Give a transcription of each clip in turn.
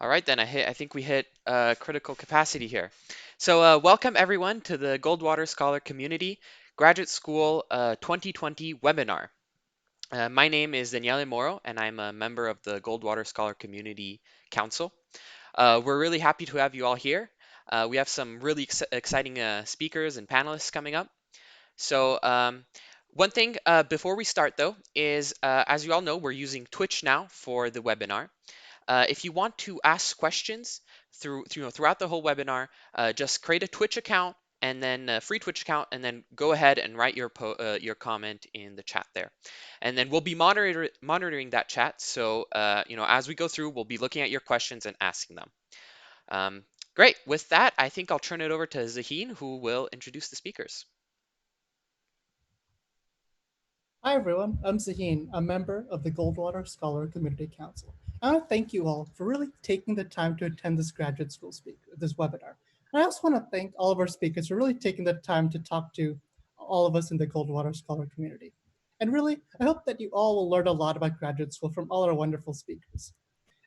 All right, then I think we hit critical capacity here. So welcome everyone to the Goldwater Scholar Community Graduate School 2020 webinar. My name is Daniele Moro, and I'm a member of the Goldwater Scholar Community Council. We're really happy to have you all here. We have some really exciting speakers and panelists coming up. So one thing before we start though is, as you all know, we're using Twitch now for the webinar. If you want to ask questions throughout the whole webinar, just create a Twitch account and then a free Twitch account, and then go ahead and write your comment in the chat there, and then we'll be monitoring that chat. So as we go through, we'll be looking at your questions and asking them. Great. With that, I think I'll turn it over to Zaheen, who will introduce the speakers. Hi everyone, I'm Zaheen, a member of the Goldwater Scholar Community Council. I want to thank you all for really taking the time to attend this graduate school this webinar. And I also want to thank all of our speakers for really taking the time to talk to all of us in the Goldwater Scholar community. And really, I hope that you all will learn a lot about graduate school from all our wonderful speakers.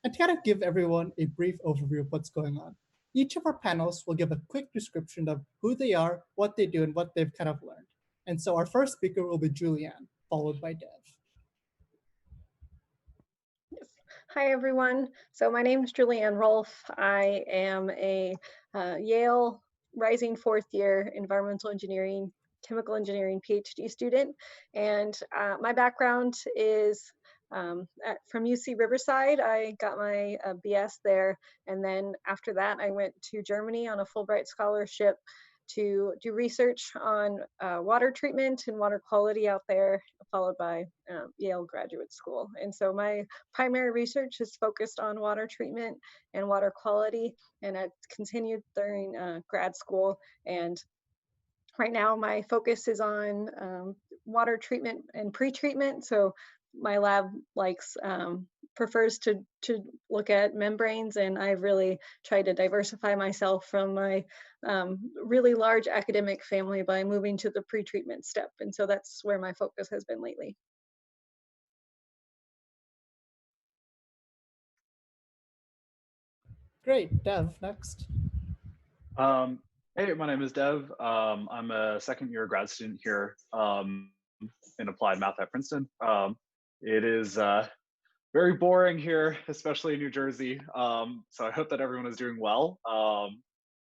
And to kind of give everyone a brief overview of what's going on, each of our panelists will give a quick description of who they are, what they do, and what they've kind of learned. And so our first speaker will be Julianne, followed by Dev. Yes. Hi, everyone. So my name is Julianne Rolf. I am a Yale rising fourth year environmental engineering, chemical engineering PhD student. And my background is from UC Riverside. I got my BS there. And then after that, I went to Germany on a Fulbright scholarship to do research on water treatment and water quality out there, followed by Yale Graduate School. And so my primary research is focused on water treatment and water quality, and I've continued during grad school. And right now my focus is on water treatment and pre-treatment. So my lab prefers to look at membranes, and I've really tried to diversify myself from my really large academic family by moving to the pre-treatment step. And so that's where my focus has been lately. Great, Dev, next. Hey, my name is Dev. I'm a second year grad student here in applied math at Princeton. It is very boring here, especially in New Jersey. So I hope that everyone is doing well.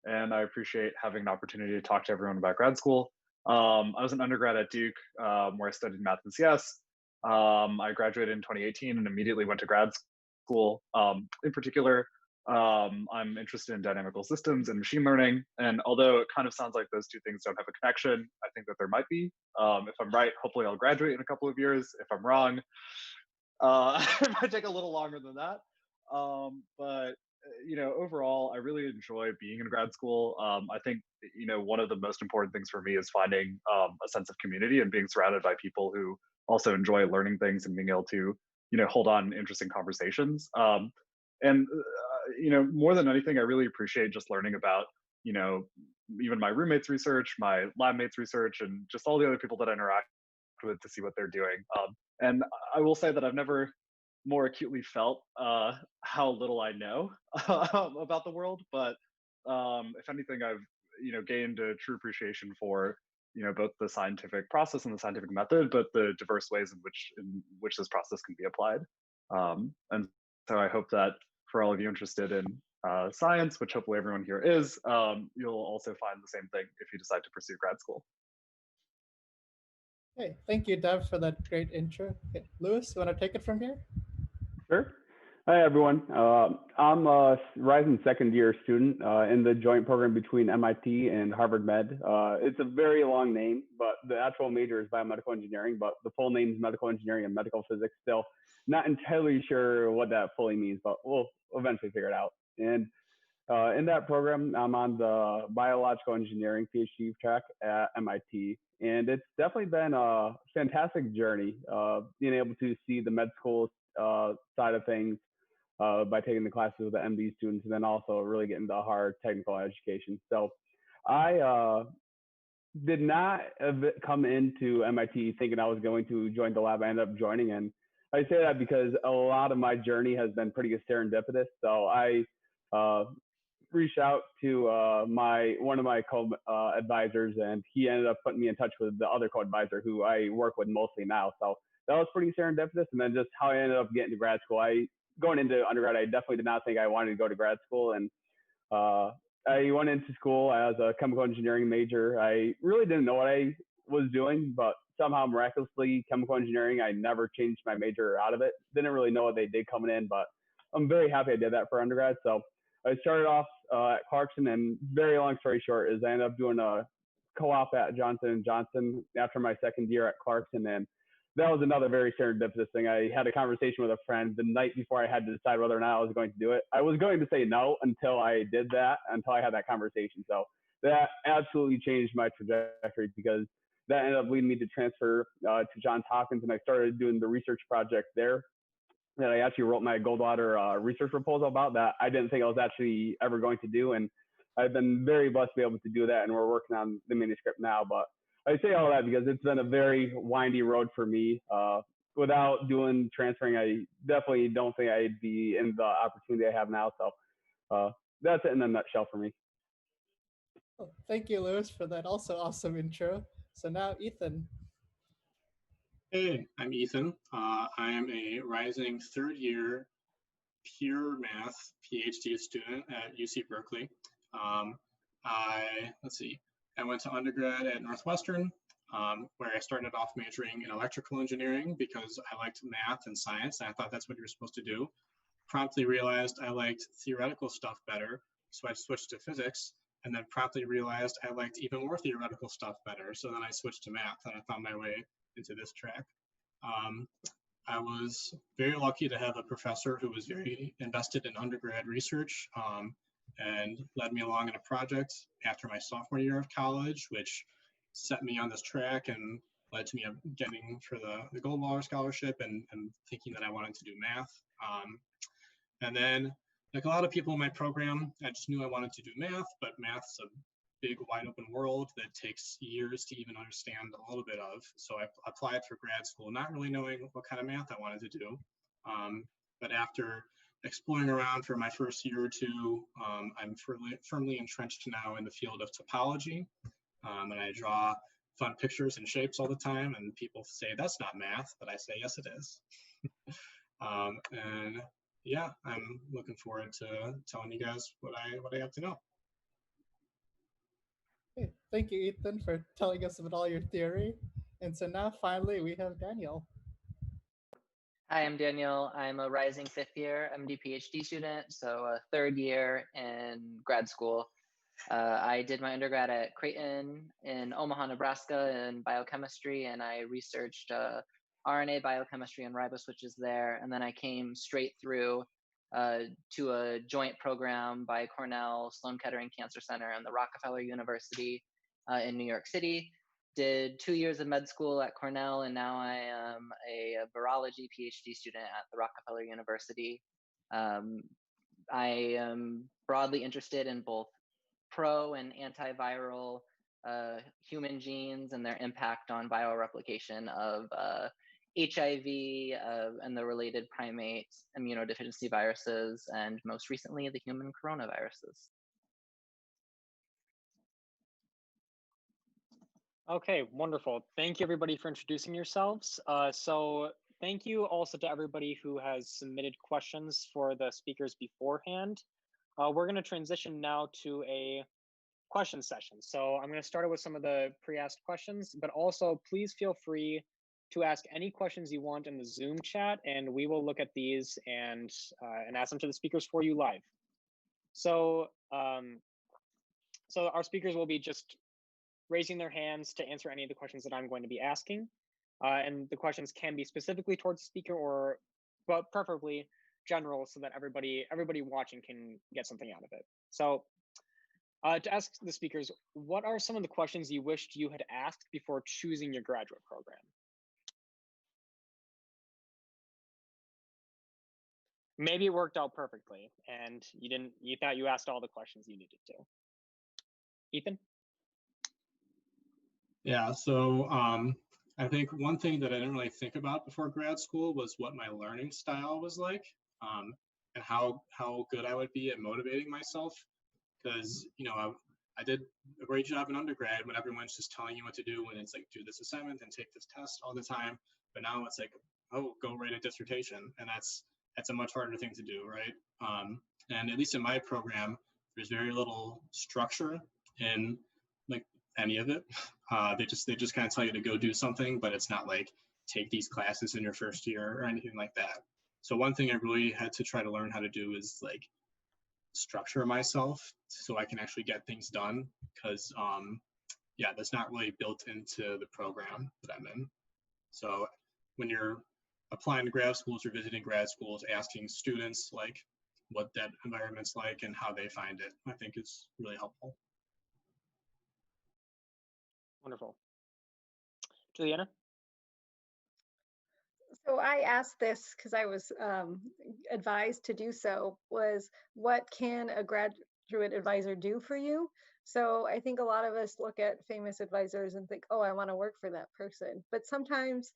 And I appreciate having an opportunity to talk to everyone about grad school. I was an undergrad at Duke, where I studied math and CS. I graduated in 2018 and immediately went to grad school. In particular, I'm interested in dynamical systems and machine learning. And although it kind of sounds like those two things don't have a connection, I think that there might be. If I'm right, hopefully I'll graduate in a couple of years. If I'm wrong, it might take a little longer than that. But overall, I really enjoy being in grad school. I think one of the most important things for me is finding a sense of community and being surrounded by people who also enjoy learning things and being able to hold on interesting conversations. And more than anything, I really appreciate just learning about even my roommates' research, my lab mates' research, and just all the other people that I interact with to see what they're doing. And I will say that I've never more acutely felt how little I know about the world. But if anything, I've gained a true appreciation for both the scientific process and the scientific method, but the diverse ways in which this process can be applied. And so I hope that for all of you interested in science, which hopefully everyone here is, you'll also find the same thing if you decide to pursue grad school. Hey, thank you, Dev, for that great intro. Okay, Lewis, you want to take it from here? Sure. Hi, everyone. I'm a rising second year student in the joint program between MIT and Harvard Med. It's a very long name, but the actual major is biomedical engineering, but the full name is medical engineering and medical physics. Still not entirely sure what that fully means, but we'll eventually figure it out. And in that program, I'm on the biological engineering PhD track at MIT. And it's definitely been a fantastic journey, being able to see the med school side of things by taking the classes with the MD students, and then also really getting the hard technical education. So I did not come into MIT thinking I was going to join the lab. I ended up joining, and I say that because a lot of my journey has been pretty serendipitous. So I uh, reached out to one of my co-advisors, and he ended up putting me in touch with the other co-advisor who I work with mostly now. So that was pretty serendipitous. And then just how I ended up getting to grad school. Going into undergrad, I definitely did not think I wanted to go to grad school, and uh, I went into school as a chemical engineering major. I really didn't know what I was doing, but somehow miraculously, chemical engineering, I never changed my major out of it. Didn't really know what they did coming in, but I'm very happy I did that for undergrad. So I started off at Clarkson, and very long story short is I ended up doing a co-op at Johnson & Johnson after my second year at Clarkson, and that was another very serendipitous thing. I had a conversation with a friend the night before I had to decide whether or not I was going to do it. I was going to say no until I did that, until I had that conversation. So that absolutely changed my trajectory, because that ended up leading me to transfer to Johns Hopkins, and I started doing the research project there that I actually wrote my Goldwater research proposal about, that I didn't think I was actually ever going to do. And I've been very blessed to be able to do that, and we're working on the manuscript now. But I say all that because it's been a very windy road for me. Without doing transferring, I definitely don't think I'd be in the opportunity I have now. So that's it in a nutshell for me. Oh, thank you, Lewis, for that also awesome intro. So now, Ethan. Hey, I'm Ethan. I am a rising third year pure math PhD student at UC Berkeley. I went to undergrad at Northwestern, where I started off majoring in electrical engineering because I liked math and science, and I thought that's what you're supposed to do. Promptly realized I liked theoretical stuff better, so I switched to physics, and then promptly realized I liked even more theoretical stuff better, so then I switched to math, and I found my way into this track. I was very lucky to have a professor who was very invested in undergrad research and led me along in a project after my sophomore year of college, which set me on this track and led to me getting for the Goldwater Scholarship and thinking that I wanted to do math. And then, like a lot of people in my program, I just knew I wanted to do math, but math's a big wide open world that takes years to even understand a little bit of. So I applied for grad school, not really knowing what kind of math I wanted to do. But after exploring around for my first year or two, I'm firmly entrenched now in the field of topology. And I draw fun pictures and shapes all the time, and people say that's not math, but I say yes it is. And yeah, I'm looking forward to telling you guys what I have to know. Hey, thank you, Ethan, for telling us about all your theory. And so now finally we have Daniel. Hi, I'm Daniel. I'm a rising fifth year MD PhD student, so a third year in grad school. I did my undergrad at Creighton in Omaha, Nebraska in biochemistry, and I researched RNA biochemistry and riboswitches there. And then I came straight through to a joint program by Cornell, Sloan Kettering Cancer Center, and the Rockefeller University in New York City. Did 2 years of med school at Cornell, and now I am a virology PhD student at the Rockefeller University. I am broadly interested in both pro and antiviral human genes and their impact on bioreplication of HIV and the related primate immunodeficiency viruses, and most recently, the human coronaviruses. Okay, wonderful. Thank you everybody for introducing yourselves. So thank you also to everybody who has submitted questions for the speakers beforehand. We're going to transition now to a question session. So I'm going to start with some of the pre-asked questions, but also please feel free to ask any questions you want in the Zoom chat, and we will look at these and ask them to the speakers for you live. So, so our speakers will be just raising their hands to answer any of the questions that I'm going to be asking. And the questions can be specifically towards the speaker, or, but preferably general, so that everybody watching can get something out of it. So to ask the speakers, what are some of the questions you wished you had asked before choosing your graduate program? Maybe it worked out perfectly and you thought you asked all the questions you needed to. Ethan? Yeah, so I think one thing that I didn't really think about before grad school was what my learning style was like, and how good I would be at motivating myself. Because I did a great job in undergrad when everyone's just telling you what to do, and it's like do this assignment and take this test all the time. But now it's like, oh, go write a dissertation, and that's a much harder thing to do, right? And at least in my program, there's very little structure in like any of it. They just kind of tell you to go do something, but it's not like take these classes in your first year or anything like that. So one thing I really had to try to learn how to do is like structure myself so I can actually get things done, because yeah, that's not really built into the program that I'm in. So when you're applying to grad schools or visiting grad schools, asking students like what that environment's like and how they find it, I think is really helpful. Wonderful. Juliana? So I asked this because I was advised to do so, was what can a graduate advisor do for you? So I think a lot of us look at famous advisors and think, oh, I want to work for that person. But sometimes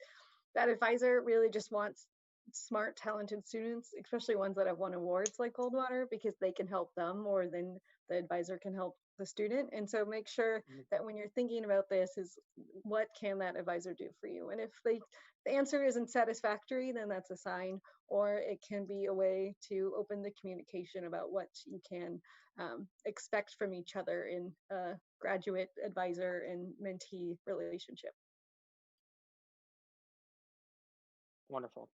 that advisor really just wants smart, talented students, especially ones that have won awards like Goldwater, because they can help them more than the advisor can help the student. And so make sure that when you're thinking about this is what can that advisor do for you? And if the answer isn't satisfactory, then that's a sign, or it can be a way to open the communication about what you can expect from each other in a graduate advisor and mentee relationship. Wonderful.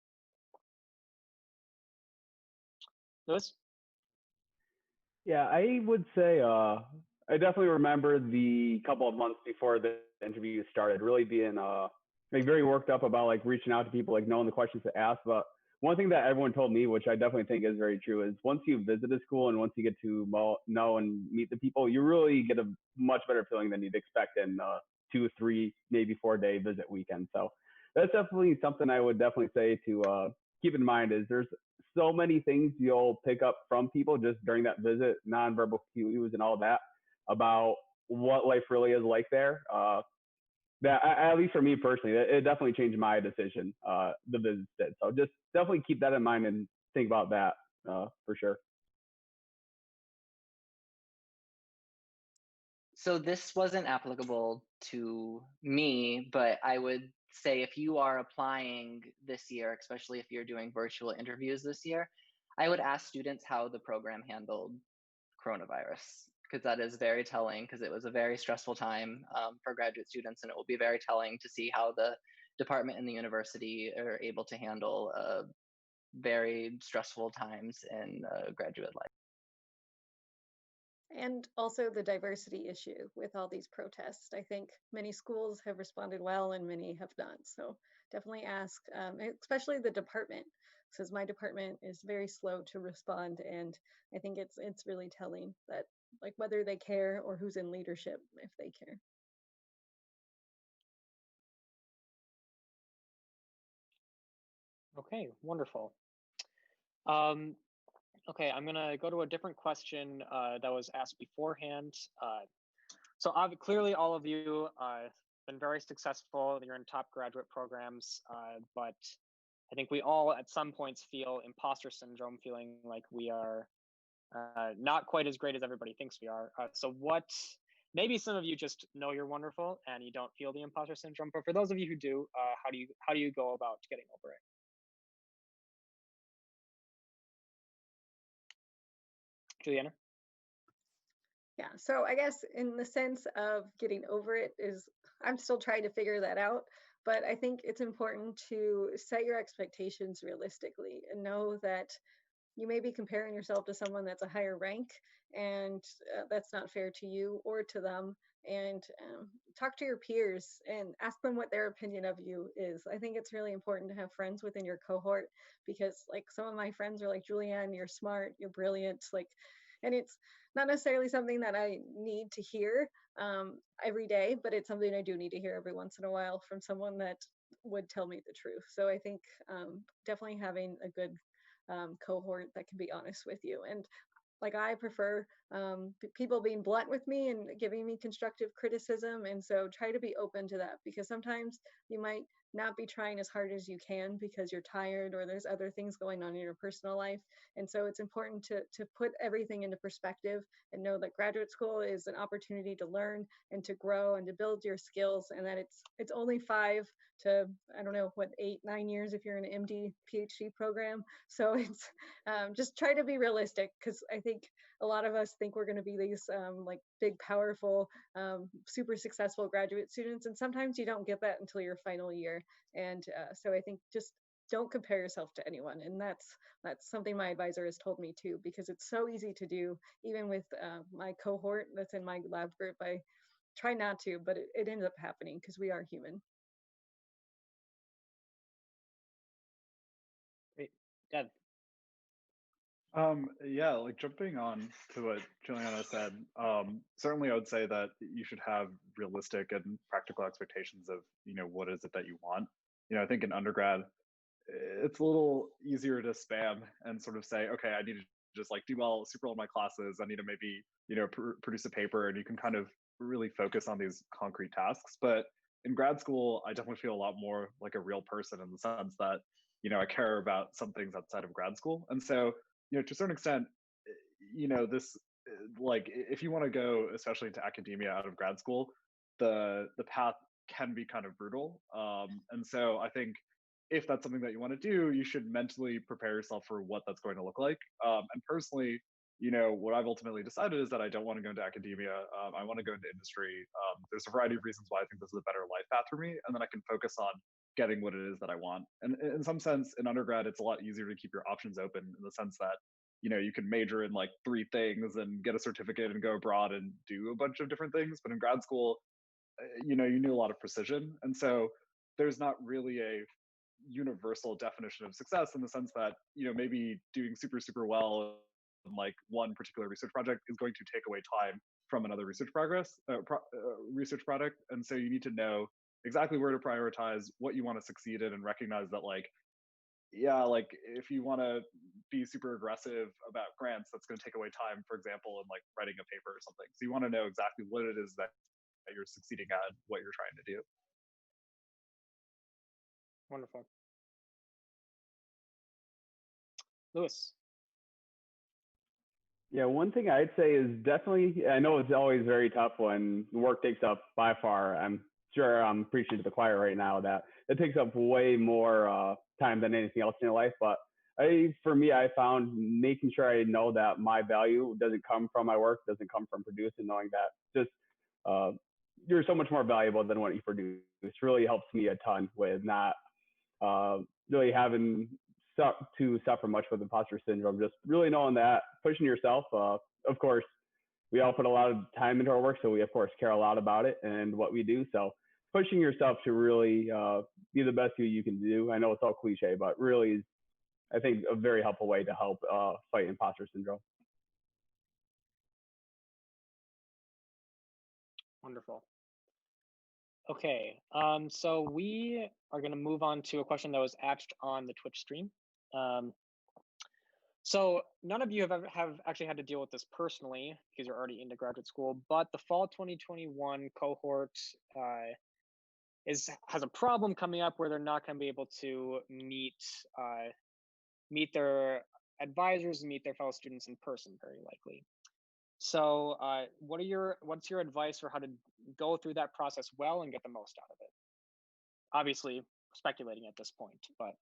Lewis? Yeah, I would say I definitely remember the couple of months before the interview started, really being like very worked up about like reaching out to people, like knowing the questions to ask. But one thing that everyone told me, which I definitely think is very true, is once you visit a school and once you get to know and meet the people, you really get a much better feeling than you'd expect in 2, 3, maybe 4 day visit weekend. So that's definitely something I would definitely say to keep in mind. Is there's so many things you'll pick up from people just during that visit, nonverbal cues and all that about what life really is like there. That at least for me personally, it definitely changed my decision. The visits did. So just definitely keep that in mind and think about that for sure. So this wasn't applicable to me, but I would say if you are applying this year, especially if you're doing virtual interviews this year, I would ask students how the program handled coronavirus, because that is very telling, because it was a very stressful time for graduate students, and it will be very telling to see how the department and the university are able to handle very stressful times in graduate life. And also the diversity issue with all these protests. I think many schools have responded well and many have not. So definitely ask, especially the department, because my department is very slow to respond. And I think it's really telling that like whether they care or who's in leadership, if they care. Okay, wonderful. Okay, I'm gonna go to a different question that was asked beforehand. So clearly all of you been very successful. You're in top graduate programs, but I think we all at some points feel imposter syndrome, feeling like we are not quite as great as everybody thinks we are. Maybe some of you just know you're wonderful and you don't feel the imposter syndrome, but for those of you who do, how do you go about getting over it? Juliana? Yeah, so I guess in the sense of getting over it is, I'm still trying to figure that out, but I think it's important to set your expectations realistically and know that you may be comparing yourself to someone that's a higher rank, and that's not fair to you or to them. And talk to your peers and ask them what their opinion of you is. I think it's really important to have friends within your cohort, because like some of my friends are like, Julianne, you're smart, you're brilliant, like, and it's not necessarily something that I need to hear every day, but it's something I do need to hear every once in a while from someone that would tell me the truth. So I think definitely having a good cohort that can be honest with you. And like I prefer people being blunt with me and giving me constructive criticism. And so try to be open to that, because sometimes you might not be trying as hard as you can because you're tired or there's other things going on in your personal life. And so it's important to put everything into perspective and know that graduate school is an opportunity to learn and to grow and to build your skills, and that it's only 5 to, I don't know, what, 8, 9 years if you're in an MD PhD program. So it's just try to be realistic, because I think a lot of us think we're going to be these like big, powerful, super successful graduate students, and sometimes you don't get that until your final year. And so I think just don't compare yourself to anyone, and that's something my advisor has told me too, because it's so easy to do. Even with my cohort that's in my lab group, I try not to, but it ends up happening because we are human. Great. Dev. Yeah, like jumping on to what Juliana said, certainly I would say that you should have realistic and practical expectations of, what is it that you want. I think in undergrad, it's a little easier to spam and sort of say, okay, I need to just like do well, super well in my classes. I need to maybe, produce a paper, and you can kind of really focus on these concrete tasks. But in grad school, I definitely feel a lot more like a real person, in the sense that, I care about some things outside of grad school. And so, to a certain extent, this, like, if you want to go, especially into academia out of grad school, the path can be kind of brutal. And so I think if that's something that you want to do, you should mentally prepare yourself for what that's going to look like. And personally, what I've ultimately decided is that I don't want to go into academia. I want to go into industry. There's a variety of reasons why I think this is a better life path for me, and then I can focus on getting what it is that I want. And in some sense, in undergrad, it's a lot easier to keep your options open, in the sense that you can major in like 3 things and get a certificate and go abroad and do a bunch of different things. But in grad school, you need a lot of precision, and so there's not really a universal definition of success, in the sense that maybe doing super well in like one particular research project is going to take away time from another research project. And so you need to know exactly where to prioritize, what you want to succeed in, and recognize that, like, yeah, like if you want to be super aggressive about grants, that's going to take away time, for example, in like writing a paper or something. So you want to know exactly what it is that you're succeeding at, and what you're trying to do. Wonderful. Lewis. Yeah, one thing I'd say is definitely, I know it's always very tough when work takes up by far. I'm sure I'm preaching to the choir right now that it takes up way more time than anything else in your life. But for me, I found making sure I know that my value doesn't come from my work, doesn't come from producing, knowing that just you're so much more valuable than what you produce. This really helps me a ton with not uh, really having to suffer much with imposter syndrome. Just really knowing that, pushing yourself. Of course, we all put a lot of time into our work, so we of course care a lot about it and what we do. So pushing yourself to really be the best you can do. I know it's all cliche, but really is, I think, a very helpful way to help fight imposter syndrome. Wonderful. Okay, so we are going to move on to a question that was asked on the Twitch stream. So none of you have actually had to deal with this personally, because you're already into graduate school, but the fall 2021 cohort has a problem coming up where they're not going to be able to meet their advisors and meet their fellow students in person, very likely. So what's your advice for how to go through that process well and get the most out of it? Obviously, speculating at this point, but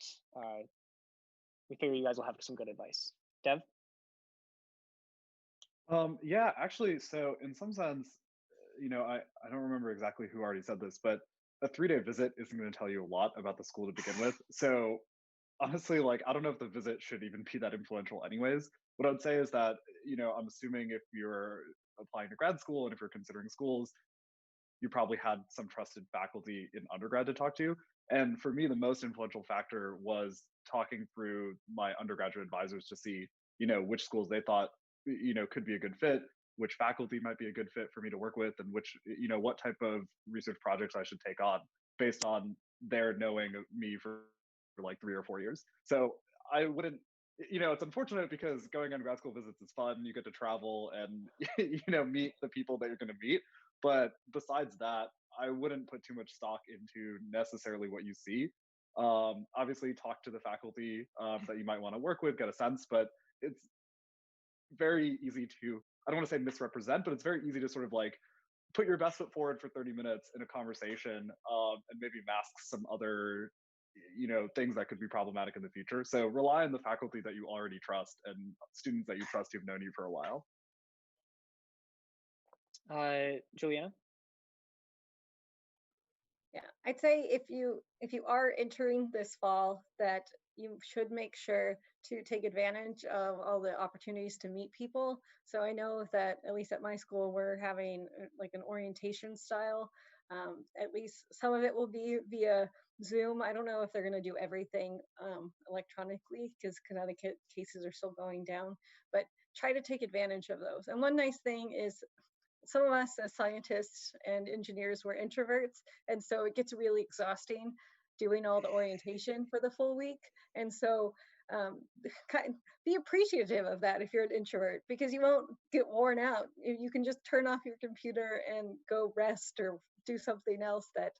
we figure you guys will have some good advice. Dev? Yeah, actually, so in some sense, I don't remember exactly who already said this, but a 3-day visit isn't going to tell you a lot about the school to begin with. So honestly, like, I don't know if the visit should even be that influential anyways. What I would say is that, I'm assuming if you're applying to grad school and if you're considering schools, you probably had some trusted faculty in undergrad to talk to. And for me, the most influential factor was talking through my undergraduate advisors to see, which schools they thought, could be a good fit, which faculty might be a good fit for me to work with, and which, what type of research projects I should take on based on their knowing of me for like 3 or 4 years. So I wouldn't, it's unfortunate because going on grad school visits is fun. You get to travel and meet the people that you're going to meet. But besides that, I wouldn't put too much stock into necessarily what you see. Obviously, talk to the faculty that you might want to work with, get a sense. But it's very easy to, I don't want to say misrepresent, but it's very easy to sort of like put your best foot forward for 30 minutes in a conversation, and maybe mask some other things that could be problematic in the future. So rely on the faculty that you already trust and students that you trust who've known you for a while. Julianne? Yeah, I'd say if you are entering this fall, that you should make sure to take advantage of all the opportunities to meet people. So I know that at least at my school, we're having like an orientation style. At least some of it will be via Zoom. I don't know if they're going to do everything electronically because Connecticut cases are still going down, but try to take advantage of those. And one nice thing is some of us as scientists and engineers were introverts, and so it gets really exhausting doing all the orientation for the full week. And so be appreciative of that if you're an introvert, because you won't get worn out. You can just turn off your computer and go rest or do something else that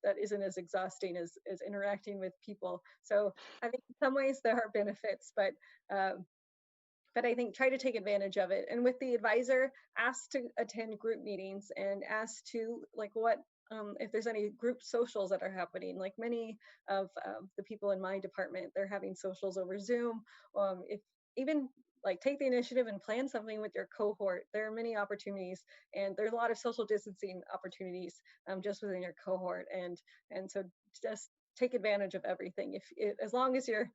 that isn't as exhausting as interacting with people. So I think in some ways there are benefits, but I think try to take advantage of it. And with the advisor, ask to attend group meetings and ask to like what if there's any group socials that are happening. Like many of the people in my department, they're having socials over Zoom. If even like take the initiative and plan something with your cohort. There are many opportunities, and there's a lot of social distancing opportunities just within your cohort. And so just take advantage of everything as long as you're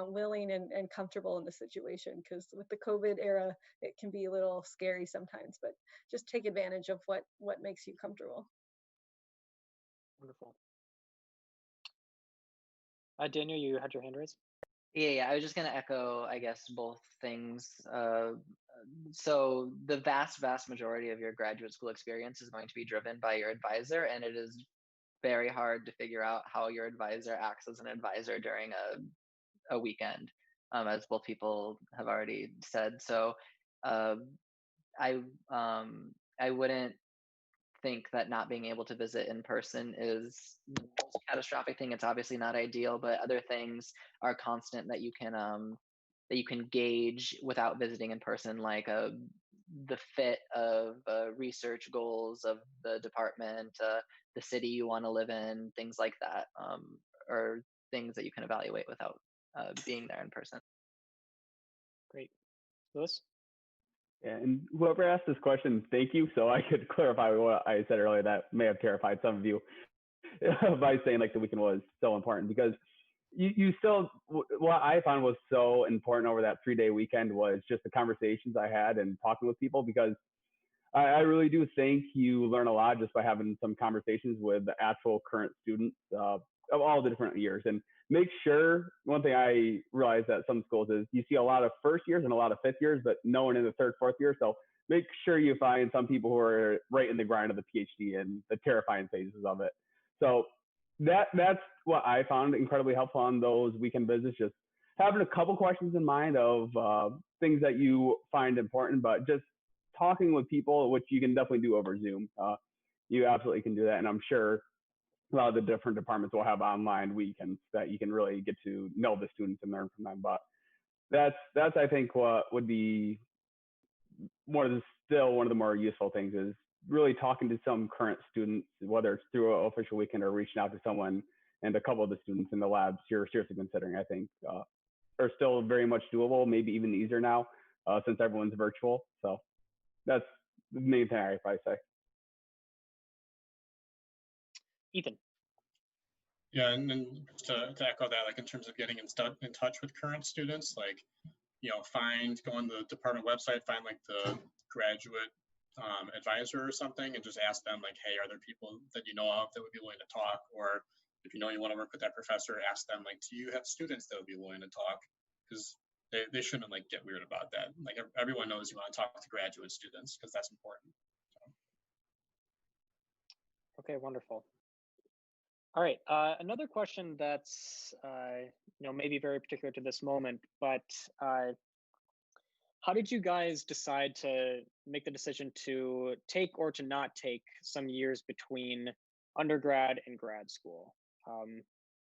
willing and comfortable in the situation, because with the COVID era it can be a little scary sometimes, but just take advantage of what makes you comfortable. Wonderful. Daniel, you had your hand raised. Yeah, I was just going to echo, I guess, both things. So the vast majority of your graduate school experience is going to be driven by your advisor, and it is very hard to figure out how your advisor acts as an advisor during a weekend, as both people have already said. So I wouldn't think that not being able to visit in person is the most catastrophic thing. It's obviously not ideal, but other things are constant that you can gauge without visiting in person, like the fit of research goals of the department, the city you want to live in, things like that, or things that you can evaluate without being there in person. Great. Lewis? Yeah, and whoever asked this question, thank you. So I could clarify what I said earlier that may have terrified some of you by saying like the weekend was so important, because you still, what I found was so important over that 3-day weekend was just the conversations I had and talking with people, because I really do think you learn a lot just by having some conversations with the actual current students of all the different years. And make sure, one thing I realized at some schools is you see a lot of first years and a lot of fifth years, but no one in the third, fourth year. So make sure you find some people who are right in the grind of the PhD and the terrifying phases of it. So that's what I found incredibly helpful on those weekend visits, just having a couple questions in mind of things that you find important, but just talking with people, which you can definitely do over Zoom. You absolutely can do that. And I'm sure a lot of the different departments will have online weekends that you can really get to know the students and learn from them. But that's I think what would be still one of the more useful things is really talking to some current students, whether it's through an official weekend or reaching out to someone. And a couple of the students in the labs you're seriously considering, I think, are still very much doable, maybe even easier now since everyone's virtual. So that's the main thing I'd probably say. Ethan. Yeah, and then to echo that, like in terms of getting in touch with current students, like, go on the department website, find like the graduate advisor or something, and just ask them like, hey, are there people that you know of that would be willing to talk? Or if you know you want to work with that professor, ask them like, do you have students that would be willing to talk? Because they shouldn't like get weird about that. Like everyone knows you want to talk to graduate students because that's important. So. Okay, wonderful. All right. Another question that's maybe very particular to this moment, but how did you guys decide to make the decision to take or to not take some years between undergrad and grad school?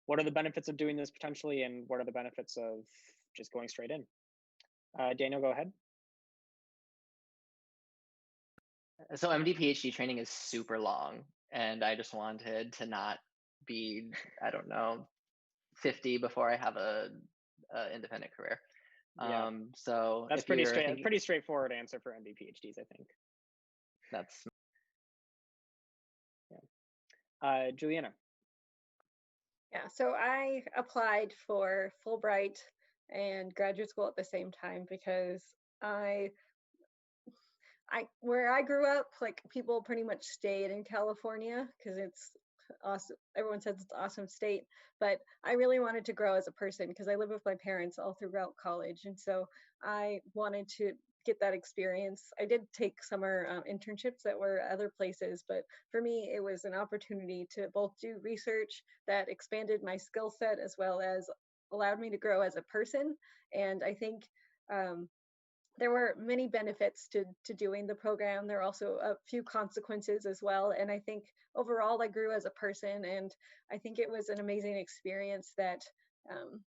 What are the benefits of doing this potentially, and what are the benefits of just going straight in? Daniel, go ahead. So MD PhD training is super long, and I just wanted to not be, I don't know, 50 before I have a independent career. Yeah, So that's if you're pretty straightforward answer for MD PhDs, I think. That's Juliana. Yeah, so I applied for Fulbright and graduate school at the same time because where I grew up, like people pretty much stayed in California because it's awesome. Everyone says it's an awesome state, but I really wanted to grow as a person because I lived with my parents all throughout college, and so I wanted to get that experience. I did take summer internships that were other places, but for me, it was an opportunity to both do research that expanded my skill set as well as allowed me to grow as a person. And I think there were many benefits to doing the program. There are also a few consequences as well. And I think overall I grew as a person, and I think it was an amazing experience that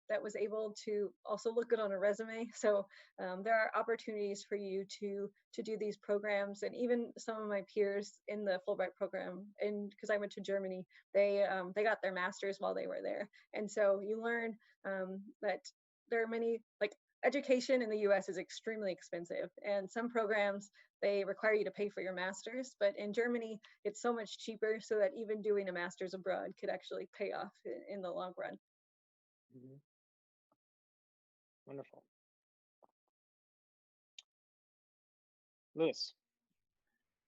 that was able to also look good on a resume. So there are opportunities for you to do these programs, and even some of my peers in the Fulbright program, and because I went to Germany, they got their masters while they were there, and so you learn that there are many like education in the US is extremely expensive, and some programs they require you to pay for your master's, but in Germany it's so much cheaper so that even doing a master's abroad could actually pay off in the long run. Mm-hmm. Wonderful. Lewis.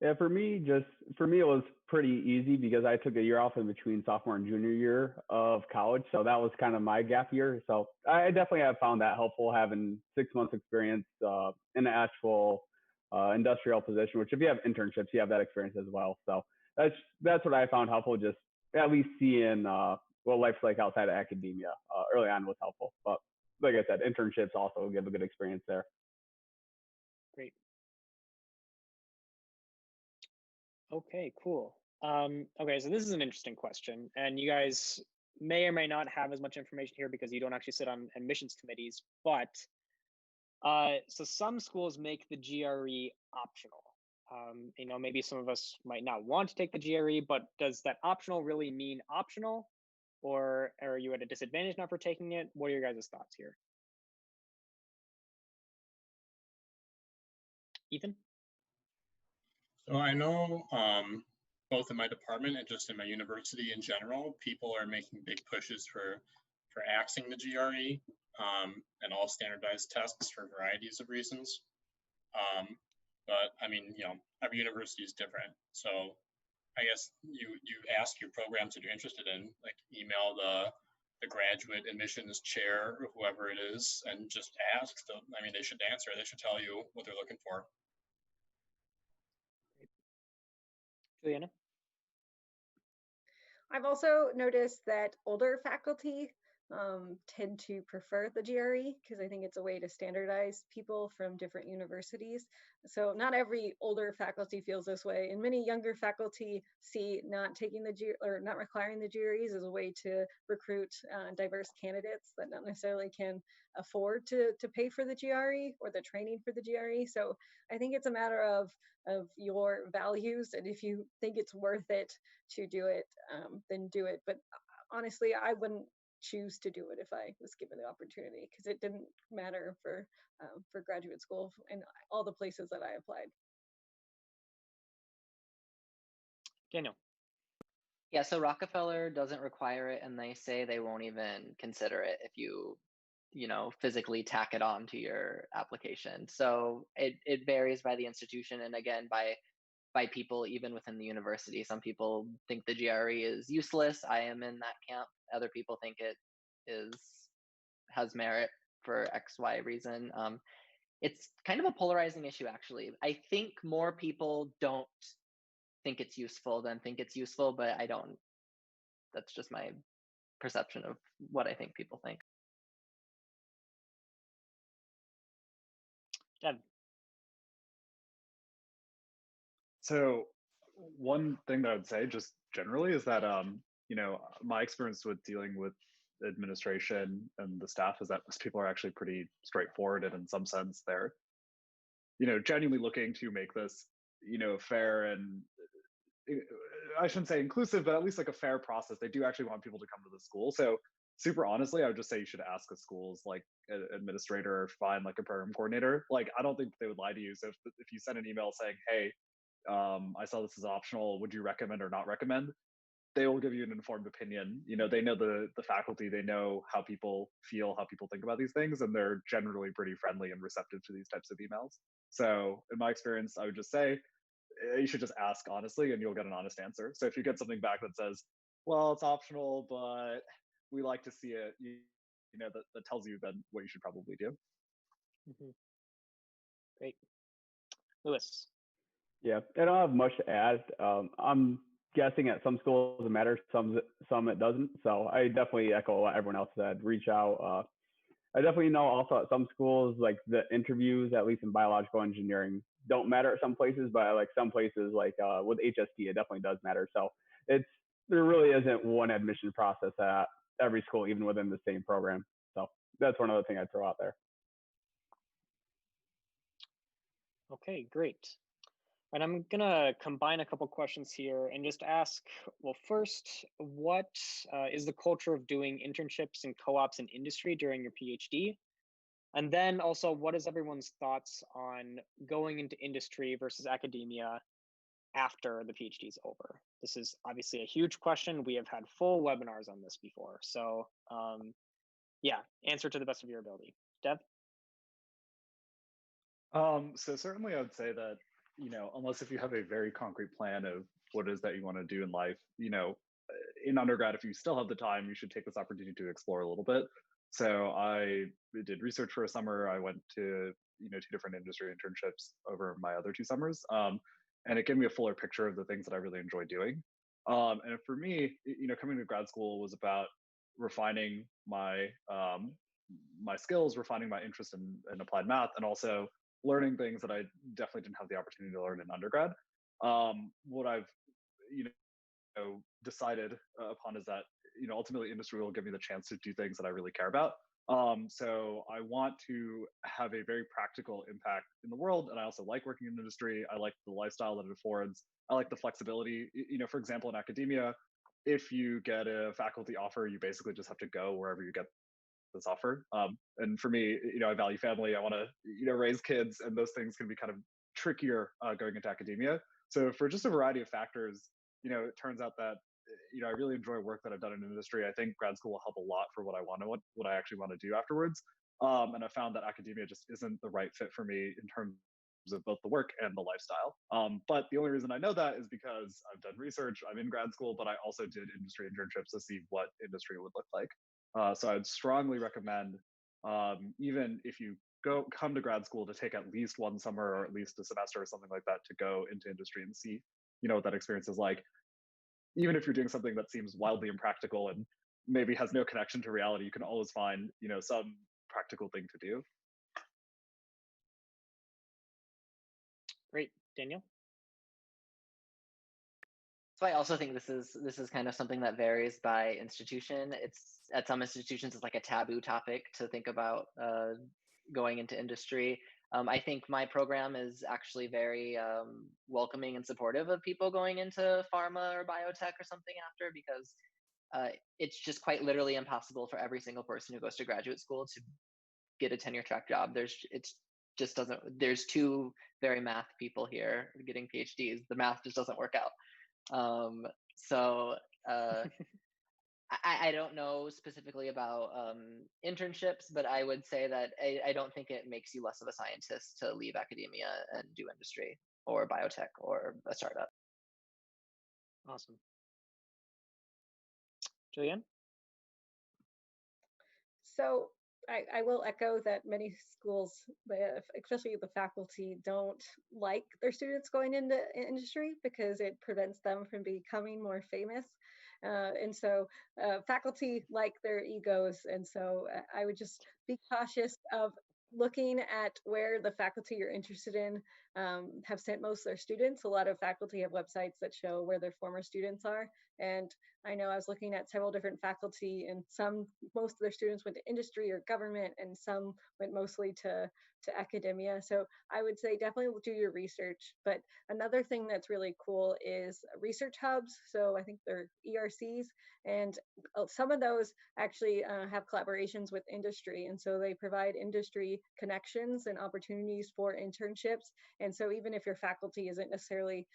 Yeah, for me, it was pretty easy because I took a year off in between sophomore and junior year of college, so that was kind of my gap year. So I definitely have found that helpful having 6 months experience in an actual industrial position. Which if you have internships, you have that experience as well. So that's what I found helpful. Just at least seeing what life's like outside of academia early on was helpful. But like I said, internships also give a good experience there. Great. Okay, cool. Okay, so this is an interesting question, and you guys may or may not have as much information here because you don't actually sit on admissions committees, but so some schools make the GRE optional. Maybe some of us might not want to take the GRE, but does that optional really mean optional, or are you at a disadvantage not for taking it? What are your guys' thoughts here? Ethan? So I know both in my department and just in my university in general, people are making big pushes for axing the GRE and all standardized tests for varieties of reasons. But I mean, every university is different. So I guess you ask your programs that you're interested in, like email the graduate admissions chair or whoever it is, and just ask. So, I mean, they should answer. They should tell you what they're looking for. Juliana? I've also noticed that older faculty tend to prefer the GRE because I think it's a way to standardize people from different universities. So not every older faculty feels this way, and many younger faculty see not taking the or not requiring the GREs as a way to recruit diverse candidates that not necessarily can afford to pay for the GRE or the training for the GRE. So I think it's a matter of your values, and if you think it's worth it to do it, then do it. But honestly, I wouldn't choose to do it if I was given the opportunity because it didn't matter for graduate school and all the places that I applied. Daniel? Yeah, so Rockefeller doesn't require it, and they say they won't even consider it if you physically tack it on to your application. So it varies by the institution, and again by people even within the university. Some people think the GRE is useless. I am in that camp. Other people think it has merit for XY reason. It's kind of a polarizing issue, actually. I think more people don't think it's useful than think it's useful, but I don't that's just my perception of what I think people think. Deb. So one thing that I would say just generally is that my experience with dealing with administration and the staff is that most people are actually pretty straightforward, and in some sense they're genuinely looking to make this fair and I shouldn't say inclusive, but at least like a fair process. They do actually want people to come to the school. So super honestly, I would just say you should ask a school's like administrator or find like a program coordinator. Like I don't think they would lie to you. So if you send an email saying, hey, I saw this is optional, would you recommend or not recommend? They will give you an informed opinion. They know the faculty, they know how people feel, how people think about these things, and they're generally pretty friendly and receptive to these types of emails. So in my experience, I would just say you should just ask honestly and you'll get an honest answer. So if you get something back that says, well, it's optional, but we like to see it, that tells you then what you should probably do. Mm-hmm. Great. Lewis. Yeah, I don't have much to add. I'm guessing at some schools it matters, some it doesn't. So I definitely echo what everyone else said. Reach out. I definitely know also at some schools, like the interviews, at least in biological engineering, don't matter at some places, but like some places, like with HST, it definitely does matter. So there really isn't one admission process at every school, even within the same program. So that's one other thing I'd throw out there. Okay, great. And I'm gonna combine a couple questions here and just ask, well, first, what is the culture of doing internships and co-ops in industry during your PhD? And then also, what is everyone's thoughts on going into industry versus academia after the PhD is over? This is obviously a huge question. We have had full webinars on this before. So yeah, answer to the best of your ability. Dev? So certainly I would say that, unless if you have a very concrete plan of what it is that you want to do in life, in undergrad, if you still have the time, you should take this opportunity to explore a little bit. So I did research for a summer. I went to, 2 different industry internships over my other 2 summers. And it gave me a fuller picture of the things that I really enjoy doing. And for me, coming to grad school was about refining my skills, refining my interest in applied math, and also learning things that I definitely didn't have the opportunity to learn in undergrad. What I've decided upon is that ultimately industry will give me the chance to do things that I really care about. So I want to have a very practical impact in the world, and I also like working in industry. I like the lifestyle that it affords. I like the flexibility. For example, in academia, if you get a faculty offer, you basically just have to go wherever you get this offer. And for me, I value family. I want to, raise kids, and those things can be kind of trickier going into academia. So for just a variety of factors, it turns out that I really enjoy work that I've done in industry. I think grad school will help a lot for what I want to what I actually want to do afterwards. And I found that academia just isn't the right fit for me in terms of both the work and the lifestyle. But the only reason I know that is because I've done research. I'm in grad school, but I also did industry internships to see what industry would look like. So I'd strongly recommend, even if you come to grad school, to take at least one summer or at least a semester or something like that to go into industry and see, what that experience is like. Even if you're doing something that seems wildly impractical and maybe has no connection to reality, you can always find, some practical thing to do. Great. Daniel? So I also think this is kind of something that varies by institution. It's at some institutions it's like a taboo topic to think about going into industry. I think my program is actually very welcoming and supportive of people going into pharma or biotech or something after, because it's just quite literally impossible for every single person who goes to graduate school to get a tenure track job. There's 2 very math people here getting PhDs. The math just doesn't work out. So I don't know specifically about internships, but I would say that I don't think it makes you less of a scientist to leave academia and do industry or biotech or a startup. Awesome. Julianne? So I will echo that many schools, especially the faculty, don't like their students going into industry because it prevents them from becoming more famous. And so faculty like their egos. And so I would just be cautious of looking at where the faculty you're interested in have sent most of their students. A lot of faculty have websites that show where their former students are. And I know I was looking at several different faculty, and most of their students went to industry or government, and some went mostly to academia. So I would say definitely do your research. But another thing that's really cool is research hubs. So I think they're ERCs, and some of those actually have collaborations with industry. And so they provide industry connections and opportunities for internships. And so even if your faculty isn't necessarily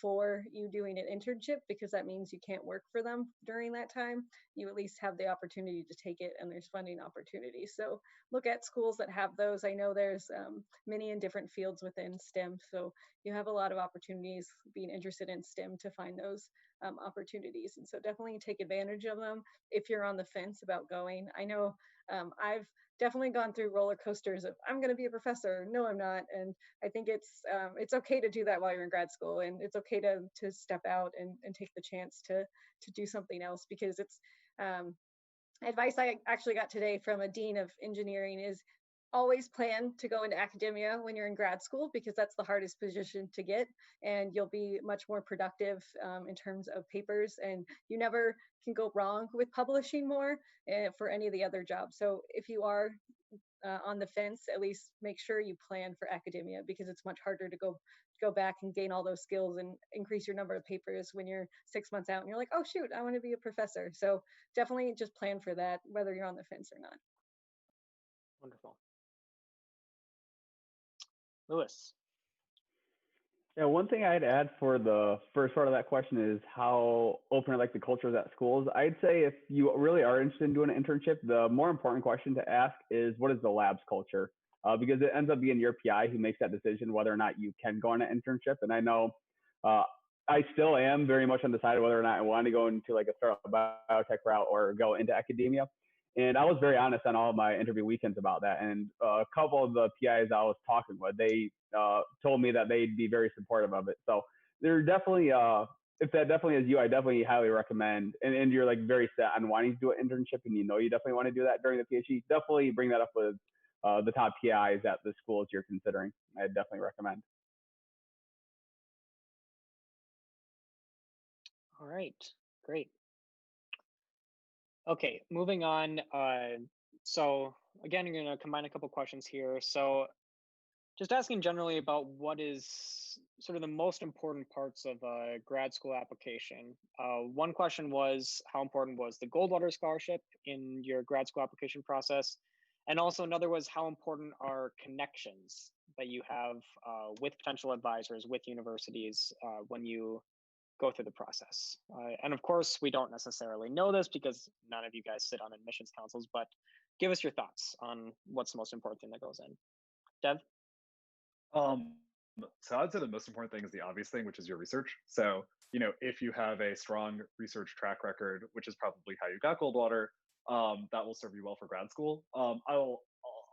for you doing an internship, because that means you can't work for them during that time, you at least have the opportunity to take it, and there's funding opportunities. So look at schools that have those. I know there's many in different fields within STEM. So you have a lot of opportunities being interested in STEM to find those opportunities. And so definitely take advantage of them if you're on the fence about going. I know I've definitely gone through roller coasters of I'm going to be a professor. No, I'm not. And I think it's okay to do that while you're in grad school, and it's okay to step out and take the chance to do something else, because it's advice I actually got today from a dean of engineering is always plan to go into academia when you're in grad school, because that's the hardest position to get, and you'll be much more productive in terms of papers, and you never can go wrong with publishing more for any of the other jobs. So if you are on the fence, at least make sure you plan for academia, because it's much harder to go back and gain all those skills and increase your number of papers when you're 6 months out and you're like, oh shoot, I want to be a professor. So definitely just plan for that, whether you're on the fence or not. Wonderful. Lewis. Yeah, one thing I'd add for the first part of that question is how open are like the cultures at schools. I'd say if you really are interested in doing an internship, the more important question to ask is what is the lab's culture? Because it ends up being your PI who makes that decision whether or not you can go on an internship. And I know I still am very much undecided whether or not I want to go into like a startup biotech route or go into academia. And I was very honest on all of my interview weekends about that. And a couple of the PIs I was talking with, they told me that they'd be very supportive of it. So they're definitely, if that definitely is you, I definitely highly recommend, and you're like very set on wanting to do an internship and you know you definitely want to do that during the PhD, definitely bring that up with the top PIs at the schools you're considering. I'd definitely recommend. All right, great. Okay, moving on. So again, I'm going to combine a couple questions here. So just asking generally about what is sort of the most important parts of a grad school application. One question was how important was the Goldwater Scholarship in your grad school application process? And also another was how important are connections that you have with potential advisors, with universities when you go through the process. And of course, we don't necessarily know this because none of you guys sit on admissions councils, but give us your thoughts on what's the most important thing that goes in. Dev? So I'd say the most important thing is the obvious thing, which is your research. So, if you have a strong research track record, which is probably how you got Goldwater, that will serve you well for grad school. I'll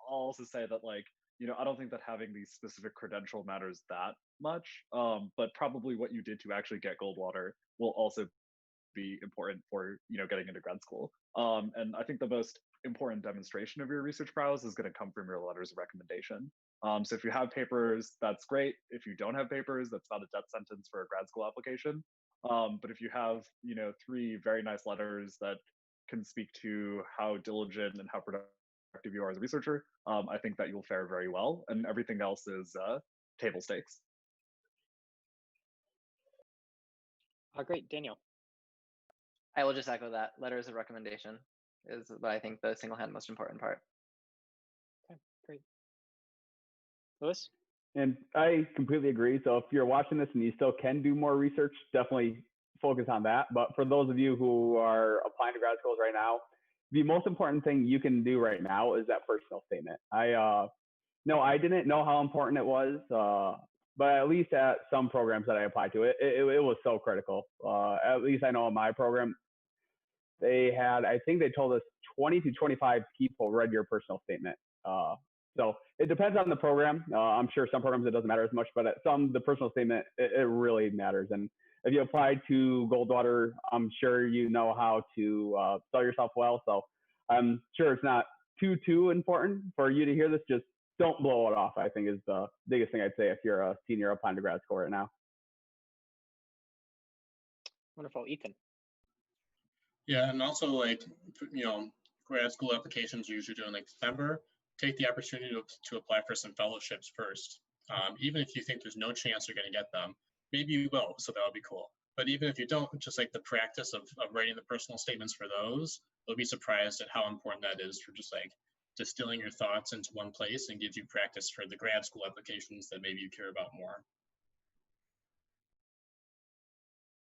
also say that I don't think that having the specific credential matters that much, but probably what you did to actually get Goldwater will also be important for getting into grad school. And I think the most important demonstration of your research prowess is going to come from your letters of recommendation. So if you have papers, that's great. If you don't have papers, that's not a death sentence for a grad school application. But if you have 3 very nice letters that can speak to how diligent and how productive you are as a researcher, I think that you'll fare very well, and everything else is table stakes. Great, Daniel. I will just echo that. Letters of recommendation is, I think, the single-hand most important part. Okay, great. Lewis? And I completely agree. So if you're watching this and you still can do more research, definitely focus on that. But for those of you who are applying to grad schools right now, the most important thing you can do right now is that personal statement. I didn't know how important it was, but at least at some programs that I applied to, it was so critical. At least I know in my program, I think they told us 20 to 25 people read your personal statement. So it depends on the program. I'm sure some programs it doesn't matter as much, but at some, the personal statement, it really matters. And if you apply to Goldwater, I'm sure you know how to sell yourself well. So I'm sure it's not too important for you to hear this. Just don't blow it off, I think, is the biggest thing I'd say if you're a senior applying to grad school right now. Wonderful. Ethan. Yeah, and also like, grad school applications are usually due in like December. Take the opportunity to apply for some fellowships first. Even if you think there's no chance you're going to get them, maybe you will, so that would be cool. But even if you don't, just like the practice of writing the personal statements for those, you'll be surprised at how important that is for just like distilling your thoughts into one place and gives you practice for the grad school applications that maybe you care about more.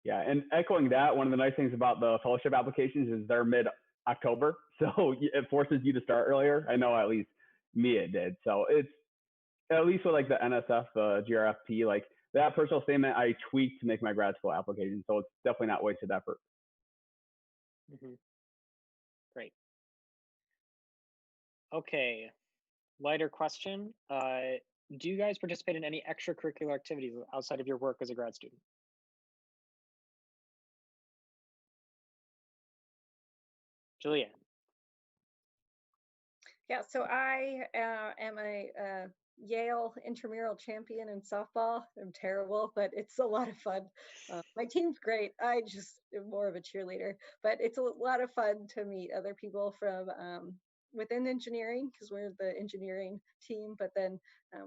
Yeah, and echoing that, one of the nice things about the fellowship applications is they're mid-October, so it forces you to start earlier. I know at least me it did. So it's at least with like the NSF, the GRFP, like that personal statement I tweaked to make my grad school application. So it's definitely not wasted effort. Mm-hmm. Great. Okay, lighter question. Do you guys participate in any extracurricular activities outside of your work as a grad student? Julianne. Yeah, so I am a Yale intramural champion in softball. I'm terrible, but it's a lot of fun. My team's great. I just am more of a cheerleader, but it's a lot of fun to meet other people from within engineering, because we're the engineering team, but then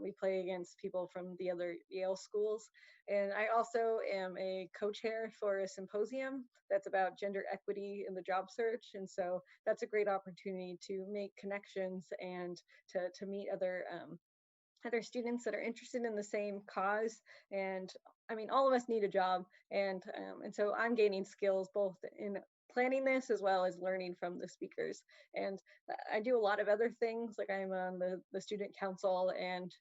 we play against people from the other Yale schools. And I also am a co-chair for a symposium that's about gender equity in the job search. And so that's a great opportunity to make connections and to meet other students that are interested in the same cause. And I mean, all of us need a job. And so I'm gaining skills both in planning this as well as learning from the speakers. And I do a lot of other things, like I'm on the student council and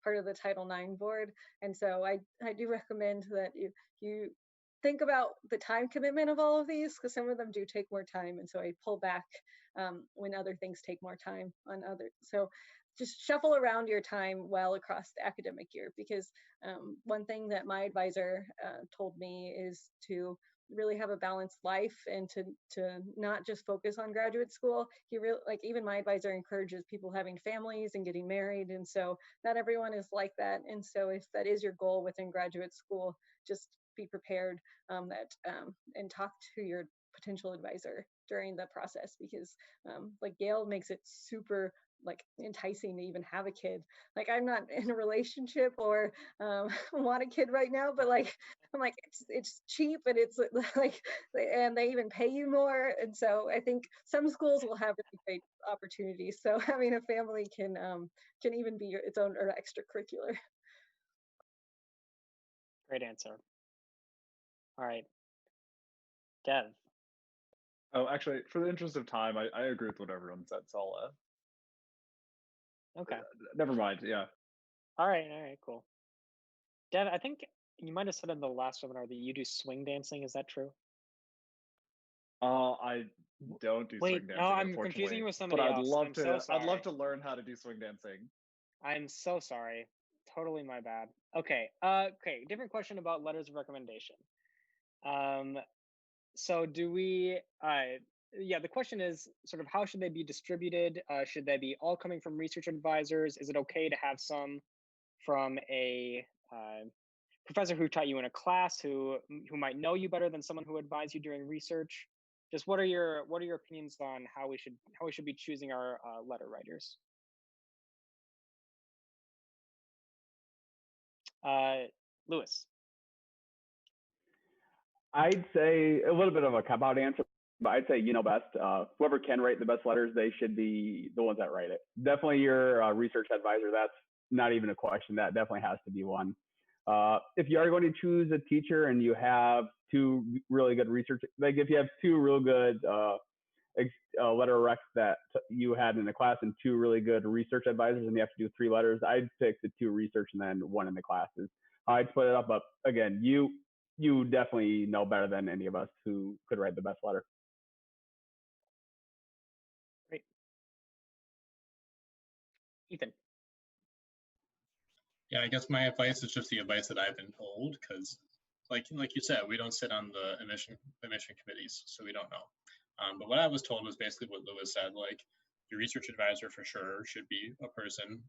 part of the Title IX board. And so I do recommend that you think about the time commitment of all of these, because some of them do take more time. And so I pull back when other things take more time on others. So just shuffle around your time well across the academic year, because one thing that my advisor told me is to really have a balanced life and to not just focus on graduate school. He really, like, even my advisor encourages people having families and getting married, and so not everyone is like that. And so if that is your goal within graduate school, just be prepared and talk to your potential advisor during the process, because like Yale makes it super like enticing to even have a kid. Like, I'm not in a relationship or want a kid right now, but like I'm like, it's cheap and it's like, and they even pay you more. And so I think some schools will have really great opportunities. So having a family can even be its own or extracurricular. Great answer. All right, Dev. Oh, actually, for the interest of time, I agree with what everyone said. So Okay. Never mind. Yeah. All right, cool. Dev, I think you might have said in the last webinar that you do swing dancing. Is that true? I don't do swing Wait, dancing. no, I'm unfortunately, confusing you with somebody but I'd else. love I'm to. so sorry. I'd love to learn how to do swing dancing. I'm so sorry. Totally my bad. Okay. Different question about letters of recommendation. So do we? Yeah, the question is sort of how should they be distributed? Should they be all coming from research advisors? Is it okay to have some from a professor who taught you in a class who might know you better than someone who advised you during research? Just what are your opinions on how we should be choosing our letter writers? Lewis. I'd say a little bit of a cop-out answer, but I'd say you know best. Whoever can write the best letters, they should be the ones that write it. Definitely your research advisor. That's not even a question. That definitely has to be one. If you are going to choose a teacher and you have two really good research, like if you have two real good letter recs that you had in the class and two really good research advisors, and you have to do 3 letters, I'd pick the 2 research and then 1 in the classes. I'd split it up, but again, you definitely know better than any of us who could write the best letter. Great. Ethan. Yeah, I guess my advice is just the advice that I've been told, because like you said, we don't sit on the admission committees, so we don't know. But what I was told was basically what Lewis said, like your research advisor for sure should be a person.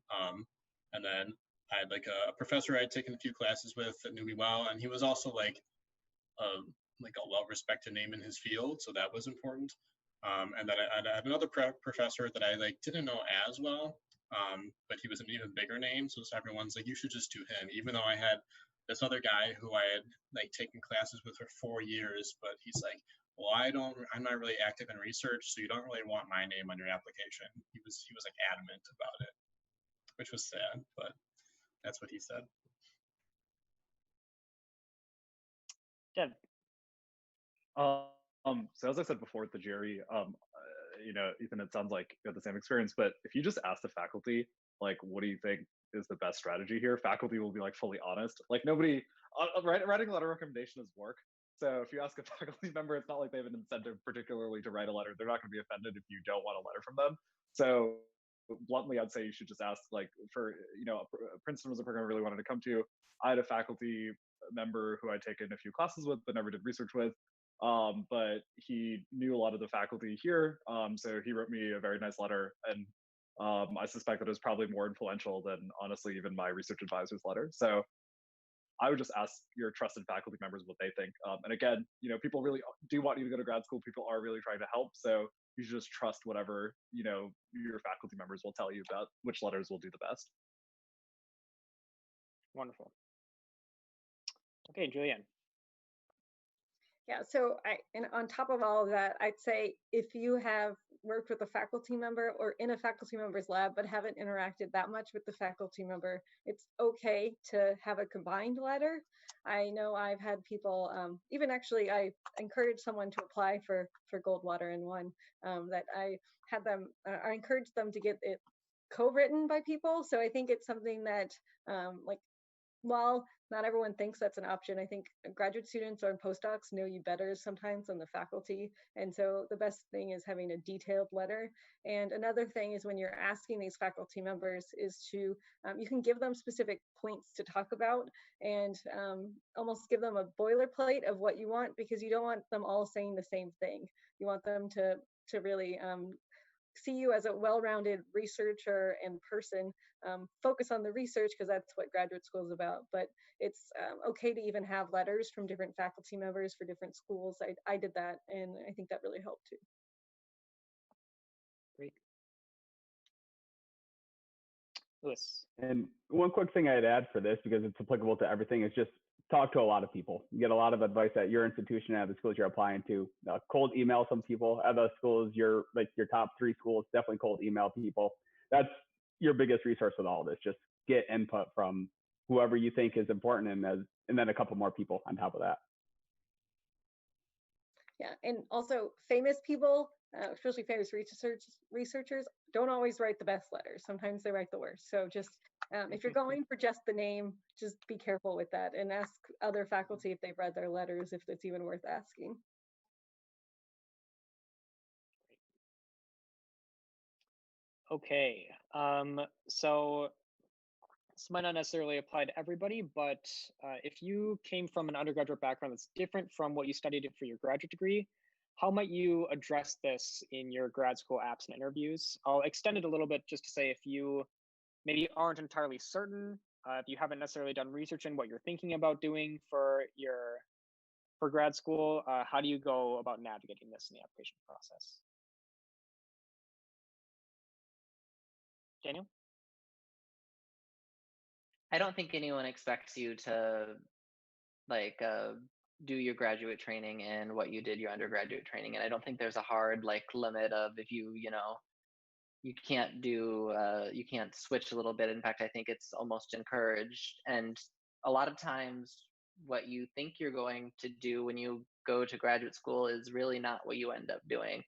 And then I had like a professor I'd taken a few classes with that knew me well, and he was also like a well-respected name in his field, so that was important. And then I had another professor that I like didn't know as well, but he was an even bigger name. So everyone's like, you should just do him, even though I had this other guy who I had like taken classes with for 4 years, but he's like, well, I'm not really active in research, so you don't really want my name on your application. He was like adamant about it, which was sad, but that's what he said. Dev. So as I said before with the Jerry, Ethan, it sounds like you had the same experience, but if you just ask the faculty, like, what do you think is the best strategy here? Faculty will be like fully honest. Like nobody, writing a letter of recommendation is work. So if you ask a faculty member, it's not like they have an incentive particularly to write a letter. They're not going to be offended if you don't want a letter from them. So bluntly, I'd say you should just ask, like, for, Princeton was a program I really wanted to come to. I had a faculty member who I'd taken a few classes with, but never did research with. But he knew a lot of the faculty here. So he wrote me a very nice letter. And I suspect that it was probably more influential than, honestly, even my research advisor's letter. So I would just ask your trusted faculty members what they think. And again, people really do want you to go to grad school. People are really trying to help. So you should just trust whatever, your faculty members will tell you about which letters will do the best. Wonderful. Okay, Julianne. Yeah, so and on top of all of that, I'd say if you have worked with a faculty member or in a faculty member's lab but haven't interacted that much with the faculty member, it's okay to have a combined letter. I know I've had people, even actually I encouraged someone to apply for Goldwater in one, that I encouraged them to get it co-written by people. So I think it's something that while not everyone thinks that's an option, I think graduate students or postdocs know you better sometimes than the faculty. And so the best thing is having a detailed letter. And another thing is when you're asking these faculty members is to, you can give them specific points to talk about and almost give them a boilerplate of what you want, because you don't want them all saying the same thing. You want them to really see you as a well-rounded researcher and person. Focus on the research because that's what graduate school is about, but it's okay to even have letters from different faculty members for different schools. I did that, and I think that really helped too. Great. Lewis. And one quick thing I'd add for this, because it's applicable to everything, is just talk to a lot of people. You get a lot of advice at your institution, at the schools you're applying to. Cold email some people. At the schools, your top 3 schools, definitely cold email people. That's your biggest resource with all of this. Just get input from whoever you think is important, and then a couple more people on top of that. Yeah, and also famous people, especially famous researchers, don't always write the best letters. Sometimes they write the worst. So just if you're going for just the name, just be careful with that and ask other faculty if they've read their letters, if it's even worth asking. Okay, so this might not necessarily apply to everybody, but if you came from an undergraduate background that's different from what you studied for your graduate degree, how might you address this in your grad school apps and interviews? I'll extend it a little bit just to say if you maybe aren't entirely certain, if you haven't necessarily done research in what you're thinking about doing for grad school, how do you go about navigating this in the application process? Daniel? I don't think anyone expects you to like do your graduate training in what you did your undergraduate training, and I don't think there's a hard like limit of if you can't do you can't switch a little bit. In fact, I think it's almost encouraged, and a lot of times what you think you're going to do when you go to graduate school is really not what you end up doing.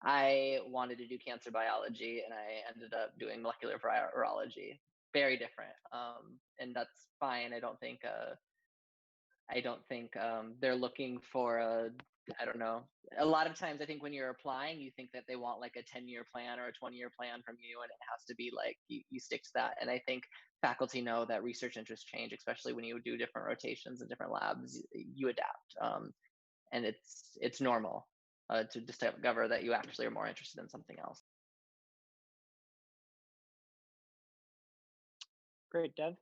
I wanted to do cancer biology and I ended up doing molecular virology. Very different, and that's fine. I don't think they're looking for a I don't know. A lot of times, I think when you're applying, you think that they want like a 10-year plan or a 20-year plan from you, and it has to be like you stick to that. And I think faculty know that research interests change, especially when you do different rotations in different labs. You adapt, and it's normal to discover that you actually are more interested in something else. Great, Dev.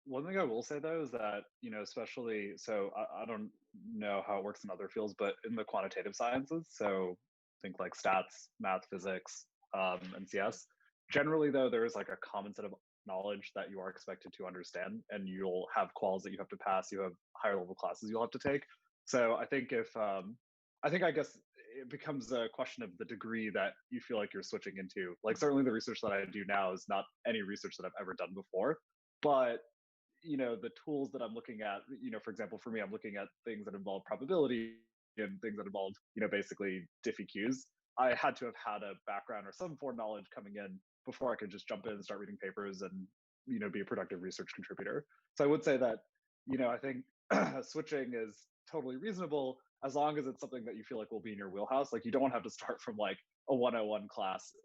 One thing I will say though is that, especially, so I don't know how it works in other fields, but in the quantitative sciences, so think like stats, math, physics, and CS. Generally though, there is like a common set of knowledge that you are expected to understand, and you'll have quals that you have to pass, you have higher level classes you'll have to take. So I think I guess it becomes a question of the degree that you feel like you're switching into. Like certainly the research that I do now is not any research that I've ever done before, but the tools that I'm looking at, for example, for me, I'm looking at things that involve probability and things that involve, basically diffie-qs. I had to have had a background or some foreknowledge coming in before I could just jump in and start reading papers and, be a productive research contributor. So I would say that, I think switching is totally reasonable as long as it's something that you feel like will be in your wheelhouse. Like you don't have to start from like a 101 class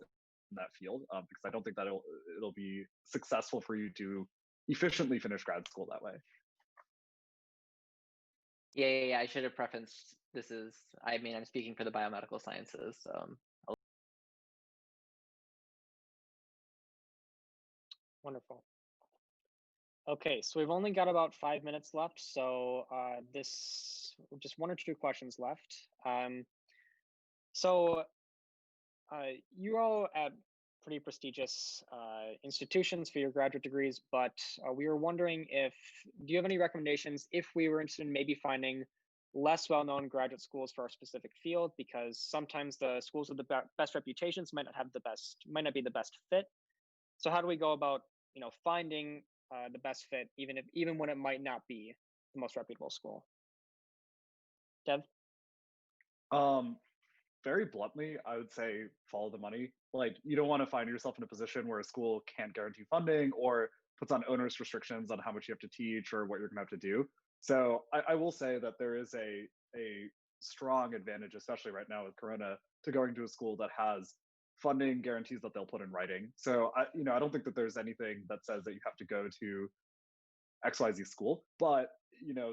in that field, because I don't think that it'll be successful for you to efficiently finish grad school that way. Yeah. I should have prefaced this is, I'm speaking for the biomedical sciences. Wonderful. Okay, so we've only got about 5 minutes left, so just 1 or 2 questions left. So you're all at pretty prestigious institutions for your graduate degrees, but we were wondering do you have any recommendations if we were interested in maybe finding less well-known graduate schools for our specific field, because sometimes the schools with the best reputations might not be the best fit. So how do we go about finding the best fit, even when it might not be the most reputable school? Dev? Very bluntly, I would say follow the money. Like you don't want to find yourself in a position where a school can't guarantee funding or puts on onerous restrictions on how much you have to teach or what you're gonna have to do. So I will say that there is a strong advantage, especially right now with Corona, to going to a school that has funding guarantees that they'll put in writing. So I don't think that there's anything that says that you have to go to XYZ school. But,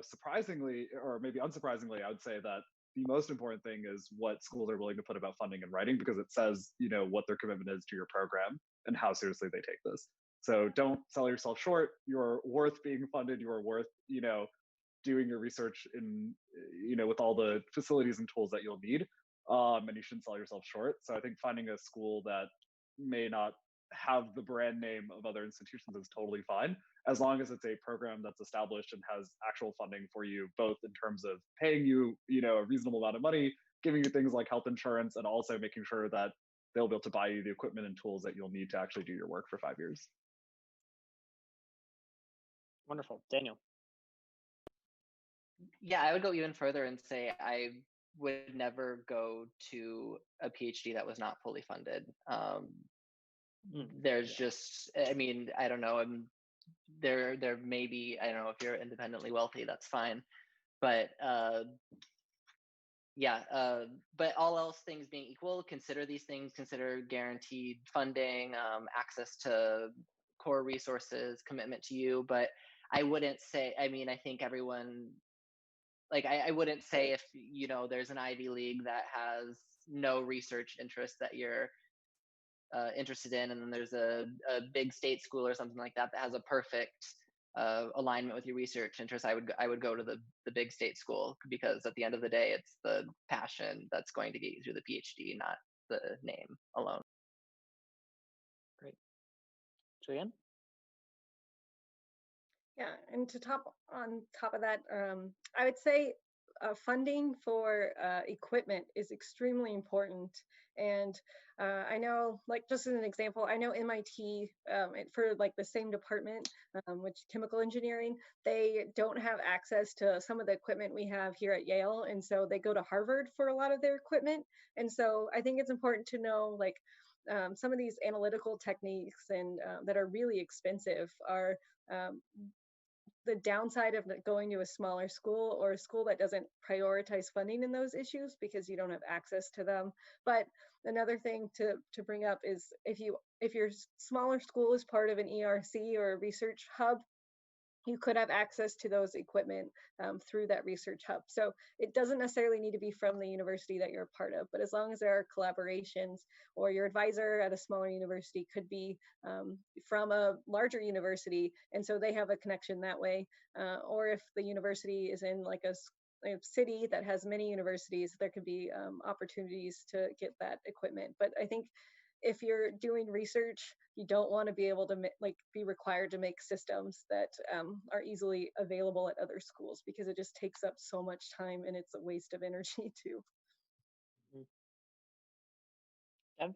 surprisingly, or maybe unsurprisingly, I would say that the most important thing is what schools are willing to put about funding and writing, because it says, what their commitment is to your program and how seriously they take this. So don't sell yourself short. You're worth being funded. You're worth, doing your research in, with all the facilities and tools that you'll need. And you shouldn't sell yourself short. So I think finding a school that may not have the brand name of other institutions is totally fine, as long as it's a program that's established and has actual funding for you, both in terms of paying you, a reasonable amount of money, giving you things like health insurance, and also making sure that they'll be able to buy you the equipment and tools that you'll need to actually do your work for 5 years. Wonderful. Daniel? Yeah, I would go even further and say I would never go to a PhD that was not fully funded. There's just, I don't know, there may be, I don't know, if you're independently wealthy, that's fine. But but all else things being equal, consider these things, consider guaranteed funding, access to core resources, commitment to you. But I wouldn't say, I think everyone, like, I wouldn't say if, there's an Ivy League that has no research interest that you're interested in, and then there's a big state school or something like that that has a perfect alignment with your research interests. I would go to the big state school, because at the end of the day, it's the passion that's going to get you through the PhD, not the name alone. Great. Julianne? Yeah, and on top of that, I would say funding for equipment is extremely important. And I know, like, just as an example, I know MIT, for like the same department, which chemical engineering, they don't have access to some of the equipment we have here at Yale. And so they go to Harvard for a lot of their equipment. And so I think it's important to know, like, some of these analytical techniques and that are really expensive are the downside of going to a smaller school or a school that doesn't prioritize funding in those issues because you don't have access to them. But another thing to bring up is if your smaller school is part of an ERC or a research hub, you could have access to those equipment through that research hub. So it doesn't necessarily need to be from the university that you're a part of, but as long as there are collaborations, or your advisor at a smaller university could be from a larger university, and so they have a connection that way. Or if the university is in like a city that has many universities, there could be opportunities to get that equipment. But I think if you're doing research, you don't want to be able to be required to make systems that are easily available at other schools, because it just takes up so much time and it's a waste of energy too. Dev?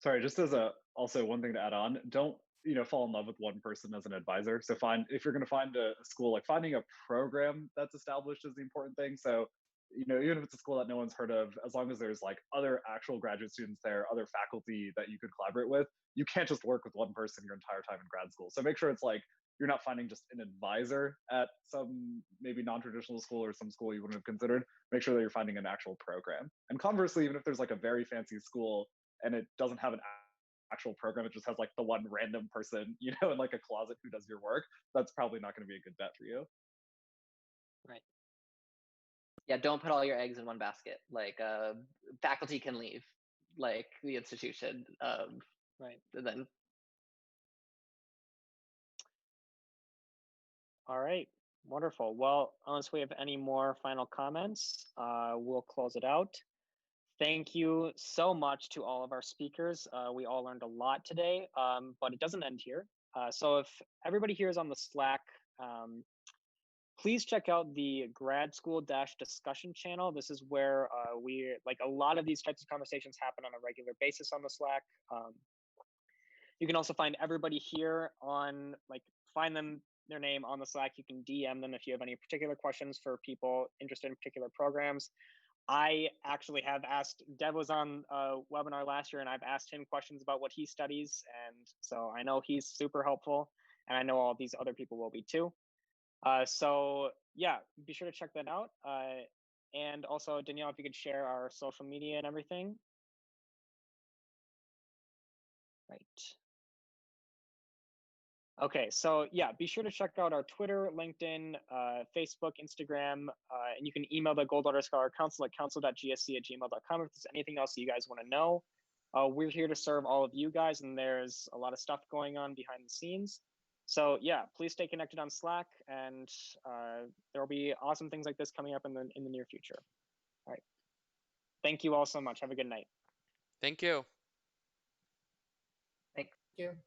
Sorry, just as a also one thing to add on, don't fall in love with one person as an advisor. So if you're going to find a school, like finding a program that's established is the important thing. So even if it's a school that no one's heard of, as long as there's like other actual graduate students there, other faculty that you could collaborate with, you can't just work with one person your entire time in grad school. So make sure it's like you're not finding just an advisor at some maybe non-traditional school or some school you wouldn't have considered. Make sure that you're finding an actual program. And conversely, even if there's like a very fancy school and it doesn't have an actual program, it just has like the one random person, in like a closet who does your work, that's probably not going to be a good bet for you. Right. Yeah, don't put all your eggs in one basket. Like faculty can leave, like the institution. Right. And then. All right. Wonderful. Well, unless we have any more final comments, we'll close it out. Thank you so much to all of our speakers. We all learned a lot today, but it doesn't end here. So if everybody here is on the Slack, please check out the grad school discussion channel. This is where a lot of these types of conversations happen on a regular basis on the Slack. You can also find everybody here on, find their name on the Slack. You can DM them if you have any particular questions for people interested in particular programs. I actually have asked, Dev was on a webinar last year and I've asked him questions about what he studies. And so I know he's super helpful, and I know all these other people will be too. So yeah, be sure to check that out. And also, Danielle, if you could share our social media and everything. Right. Okay, so yeah, be sure to check out our Twitter, LinkedIn, Facebook, Instagram, and you can email the Goldwater Scholar Council at council.gsc@gmail.com if there's anything else you guys want to know. We're here to serve all of you guys, and there's a lot of stuff going on behind the scenes. So yeah, please stay connected on Slack, and there will be awesome things like this coming up in the near future. All right. Thank you all so much. Have a good night. Thank you. Thanks. Thank you.